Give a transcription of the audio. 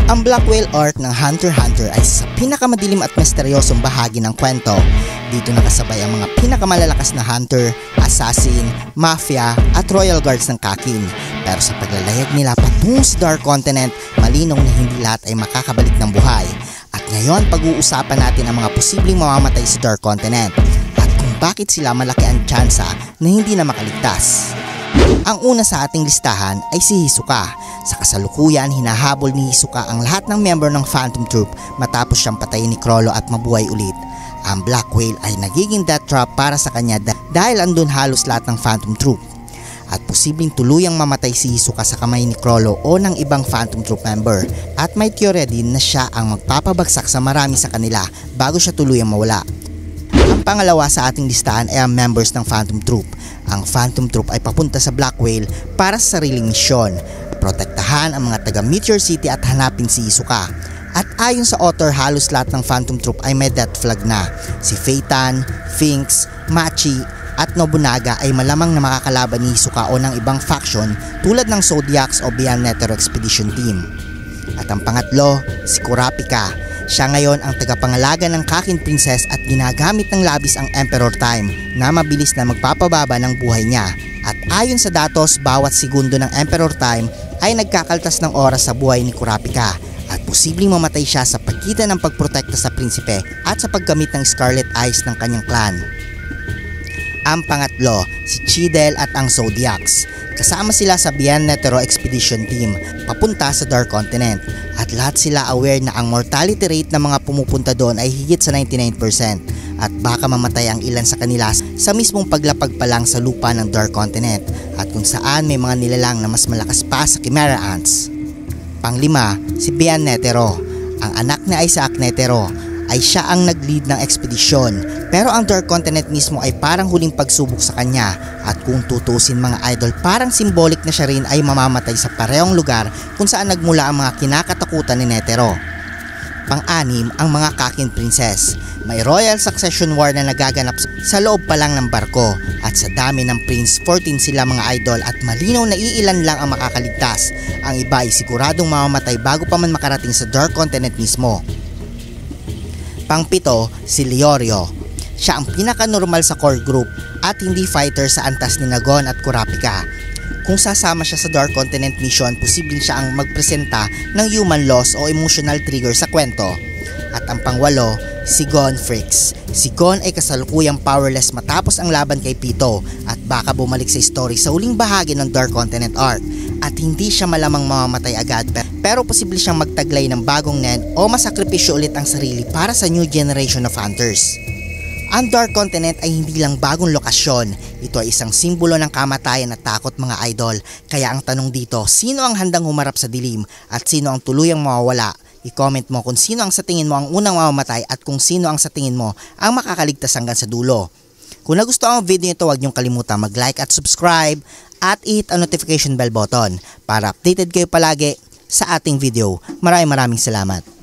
Ang Black Whale arc ng Hunter x Hunter ay sa pinakamadilim at misteryosong bahagi ng kwento. Dito nakasabay ang mga pinakamalalakas na hunter, assassin, mafia at royal guards ng Kakin. Pero sa paglalayag nila patungo sa Dark Continent, malinong na hindi lahat ay makakabalik ng buhay. At ngayon pag-uusapan natin ang mga posibleng mamamatay sa Dark Continent at kung bakit sila malaki ang tsansa na hindi na makaligtas. Ang una sa ating listahan ay si Hisoka. Sa kasalukuyan, hinahabol ni Hisoka ang lahat ng member ng Phantom Troop matapos siyang patayin ni Chrollo at mabuhay ulit. Ang Black Whale ay nagiging death trap para sa kanya dahil andun halos lahat ng Phantom Troop. At posibleng tuluyang mamatay si Hisoka sa kamay ni Chrollo o ng ibang Phantom Troop member. At may teorya din na siya ang magpapabagsak sa marami sa kanila bago siya tuluyang mawala. Ang pangalawa sa ating listahan ay ang members ng Phantom Troop. Ang Phantom Troop ay papunta sa Black Whale para sa sariling misyon, protektahan ang mga taga Meteor City at hanapin si Hisoka. At ayon sa author, halos lahat ng Phantom Troop ay may death flag na. Si Phaeton, Finks, Machi at Nobunaga ay malamang na makakalaban ni Hisoka o ng ibang faction tulad ng Zodiacs o Beyond Netero Expedition Team. At ang pangatlo, si Kurapika. Siya ngayon ang tagapangalaga ng Kakin Princess at ginagamit ng labis ang Emperor Time na mabilis na magpapababa ng buhay niya. At ayon sa datos, bawat segundo ng Emperor Time ay nagkakaltas ng oras sa buhay ni Kurapika at posibleng mamatay siya sa pagitan ng pagprotekta sa prinsipe at sa paggamit ng Scarlet Eyes ng kanyang clan. Ang pangatlo, si Chidel at ang Zodiacs. Kasama sila sa Beyond Netero Expedition Team papunta sa Dark Continent at lahat sila aware na ang mortality rate ng mga pumupunta doon ay higit sa 99% at baka mamatay ang ilan sa kanila sa mismong paglapag pa lang sa lupa ng Dark Continent at kung saan may mga nilalang na mas malakas pa sa Chimera Ants. Panglima, si Beyond Netero. Ang anak ni Isaac Netero ay siya ang nag-lead ng ekspedisyon pero ang Dark Continent mismo ay parang huling pagsubok sa kanya at kung tutusin mga idol parang symbolic na siya rin ay mamamatay sa parehong lugar kung saan nagmula ang mga kinakatakutan ni Netero. Pang-anim, ang mga Kakin Princess. May royal succession war na nagaganap sa loob pa lang ng barko at sa dami ng prince 14 sila mga idol at malinaw na iilan lang ang makakaligtas. Ang iba ay siguradong mamamatay bago pa man makarating sa Dark Continent mismo. Pang-pito, si Leorio. Siya ang pinaka-normal sa core group at hindi fighter sa antas ni Nagon at Kurapika. Kung sasama siya sa Dark Continent mission, posibleng siya ang magpresenta ng human loss o emotional trigger sa kwento. At ang pangwalo, si Gon Freaks. Si Gon ay kasalukuyang powerless matapos ang laban kay Pito at baka bumalik sa story sa huling bahagi ng Dark Continent arc. At hindi siya malamang mamamatay agad pero posible siyang magtaglay ng bagong Nen o masakripisyo ulit ang sarili para sa new generation of hunters. Ang Dark Continent ay hindi lang bagong lokasyon, ito ay isang simbolo ng kamatayan at takot mga idol. Kaya ang tanong dito, sino ang handang humarap sa dilim at sino ang tuluyang mawawala? I-comment mo kung sino ang sa tingin mo ang unang mamamatay at kung sino ang sa tingin mo ang makakaligtas hanggang sa dulo. Kung nagustuhan ang video nito, huwag niyong kalimutan mag-like at subscribe at i-hit ang notification bell button para updated kayo palagi sa ating video. Maraming salamat.